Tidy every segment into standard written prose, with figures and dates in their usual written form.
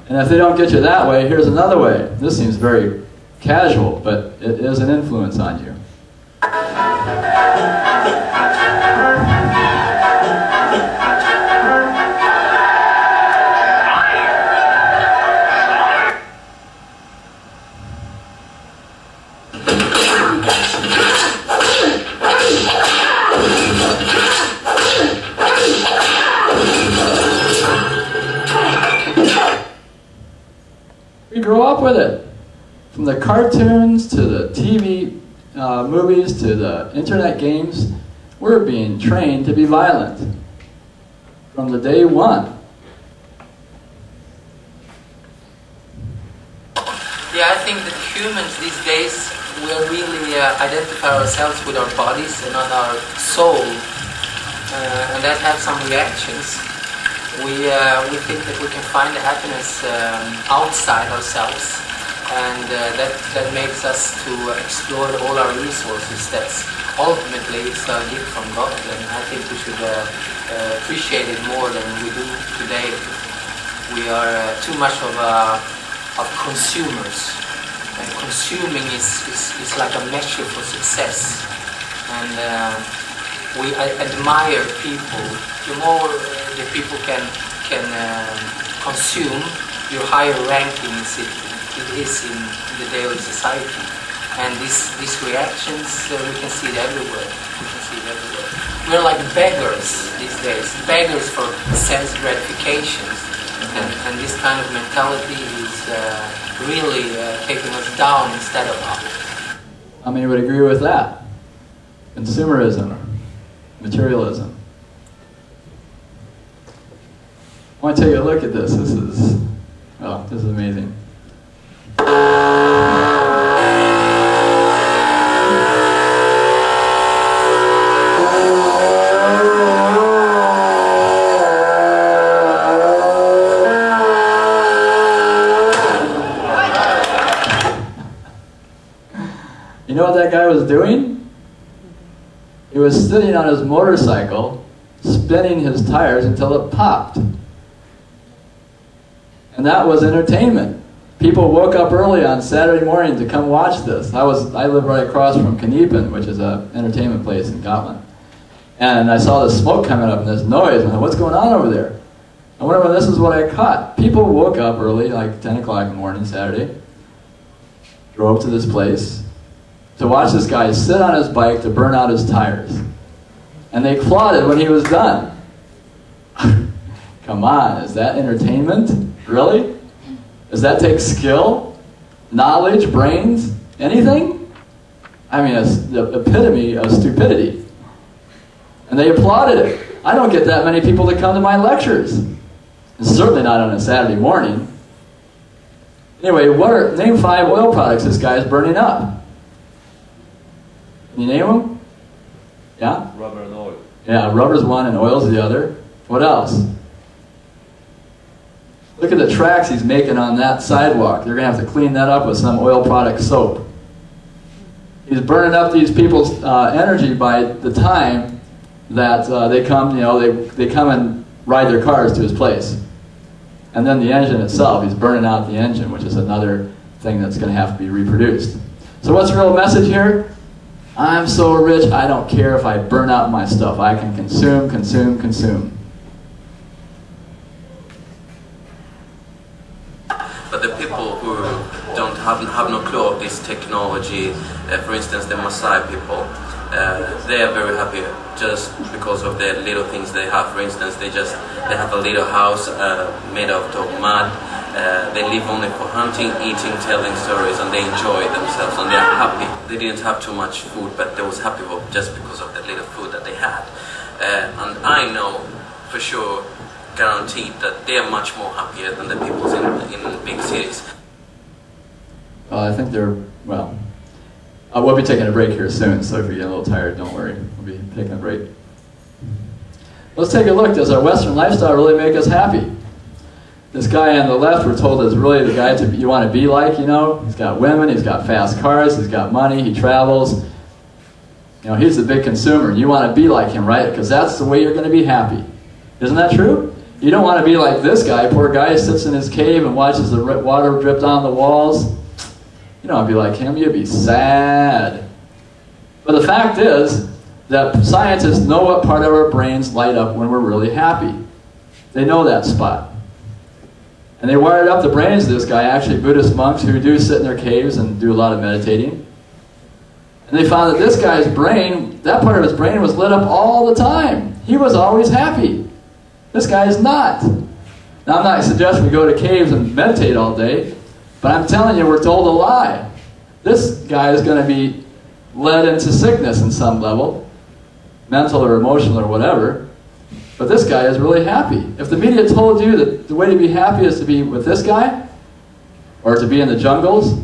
And if they don't get you that way, here's another way. This seems very casual, but it is an influence on you. We grow up with it. From the cartoons to the TV movies to the internet games, we're being trained to be violent from the day one. Yeah, I think that humans these days will really identify ourselves with our bodies and not our soul, and that has some reactions. We think that we can find the happiness outside ourselves, and that makes us to explore all our resources. That's ultimately it's a gift from God, and I think we should appreciate it more than we do today. We are too much of consumers, and consuming is like a measure for success, and I admire people. The more the people can consume, your higher ranking it is in the daily society. And these reactions, we can see it everywhere. We're like beggars these days, beggars for sense gratifications. And this kind of mentality is really taking us down instead of up. How many would agree with that? Consumerism, materialism. I want to take a look at this. This is amazing. You know what that guy was doing? He was sitting on his motorcycle, spinning his tires until it popped. And that was entertainment. People woke up early on Saturday morning to come watch this. I live right across from Kniepen, which is an entertainment place in Gavle. And I saw the smoke coming up and this noise, and I thought, what's going on over there? I wonder when this is what I caught. People woke up early, like 10 o'clock in the morning Saturday, drove to this place to watch this guy sit on his bike to burn out his tires. And they applauded when he was done. Come on, is that entertainment? Really? Does that take skill, knowledge, brains, anything? I mean, it's the epitome of stupidity. And they applauded it. I don't get that many people to come to my lectures. And certainly not on a Saturday morning. Anyway, name 5 oil products this guy is burning up. Can you name them? Yeah? Rubber and oil. Yeah, rubber's one and oil's the other. What else? Look at the tracks he's making on that sidewalk. They're going to have to clean that up with some oil product soap. He's burning up these people's energy by the time that they come, they come and ride their cars to his place. And then the engine itself, he's burning out the engine, which is another thing that's going to have to be reproduced. So what's the real message here? I'm so rich, I don't care if I burn out my stuff. I can consume, consume, consume. But the people who don't have no clue of this technology, for instance the Maasai people, they are very happy just because of the little things they have. For instance, they have a little house made out of mud. They live only for hunting, eating, telling stories, and they enjoy themselves, and they are happy. They didn't have too much food, but they was happy just because of the little food that they had. And I know for sure, guaranteed, that they are much more happier than the people in big cities. I think they're, well, we'll be taking a break here soon, so if you get a little tired, don't worry. We'll be taking a break. Let's take a look. Does our Western lifestyle really make us happy? This guy on the left, we're told, is really the guy you want to be like, He's got women, he's got fast cars, he's got money, he travels. He's a big consumer. You want to be like him, right? Because that's the way you're going to be happy. Isn't that true? You don't want to be like this guy. Poor guy sits in his cave and watches the water drip down the walls. You don't want to be like him. You'd be sad. But the fact is that scientists know what part of our brains light up when we're really happy. They know that spot. And they wired up the brains of this guy, actually Buddhist monks who do sit in their caves and do a lot of meditating. And they found that this guy's brain, that part of his brain was lit up all the time. He was always happy. This guy is not. Now I'm not suggesting we go to caves and meditate all day, but I'm telling you we're told a lie. This guy is going to be led into sickness in some level, mental or emotional or whatever, but this guy is really happy. If the media told you that the way to be happy is to be with this guy, or to be in the jungles,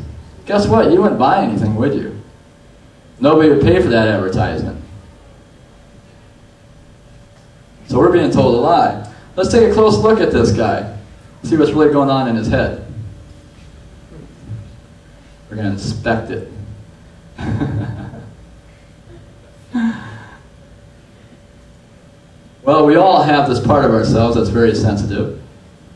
guess what? You wouldn't buy anything, would you? Nobody would pay for that advertisement. So we're being told a lie. Let's take a close look at this guy, see what's really going on in his head. We're going to inspect it. Well, we all have this part of ourselves that's very sensitive.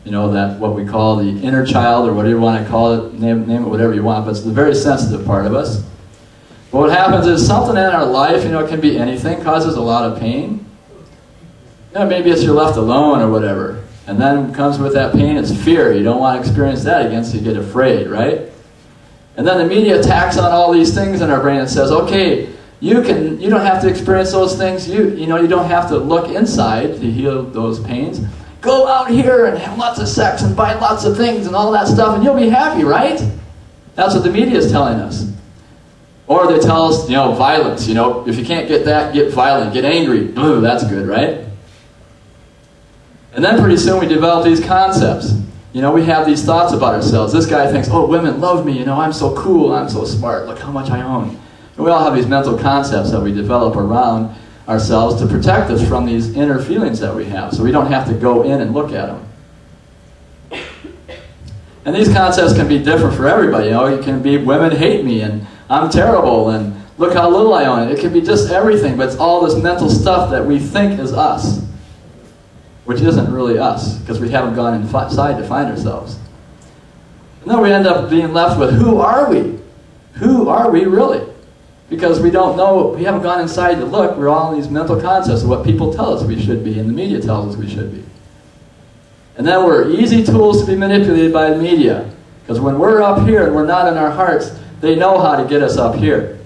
You know, that what we call the inner child, or whatever you want to call it, name it whatever you want, but it's the very sensitive part of us. But what happens is something in our life, you know, it can be anything, causes a lot of pain. You know, maybe it's you're left alone or whatever. And then comes with that pain, it's fear. You don't want to experience that again, so you get afraid, right? And then the media attacks on all these things in our brain and says, okay, you don't have to experience those things. You don't have to look inside to heal those pains. Go out here and have lots of sex and buy lots of things and all that stuff and you'll be happy, right? That's what the media is telling us. Or they tell us, you know, violence. You know, if you can't get that, get violent, get angry. Ooh, that's good, right? And then pretty soon we develop these concepts. You know, we have these thoughts about ourselves. This guy thinks, oh, women love me, you know, I'm so cool, I'm so smart, look how much I own. And we all have these mental concepts that we develop around ourselves to protect us from these inner feelings that we have, so we don't have to go in and look at them. And these concepts can be different for everybody. You know, it can be women hate me, and I'm terrible, and look how little I own. It can be just everything, but it's all this mental stuff that we think is us, which isn't really us, because we haven't gone inside to find ourselves. And then we end up being left with, who are we? Who are we really? Because we don't know, we haven't gone inside to look, we're all in these mental concepts of what people tell us we should be, and the media tells us we should be. And then we're easy tools to be manipulated by the media. Because when we're up here and we're not in our hearts, they know how to get us up here.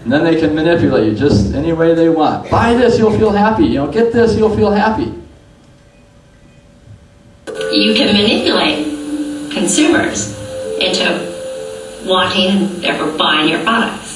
And then they can manipulate you just any way they want. Buy this, you'll feel happy. You know, get this, you'll feel happy. You can manipulate consumers into wanting and therefore buying your products.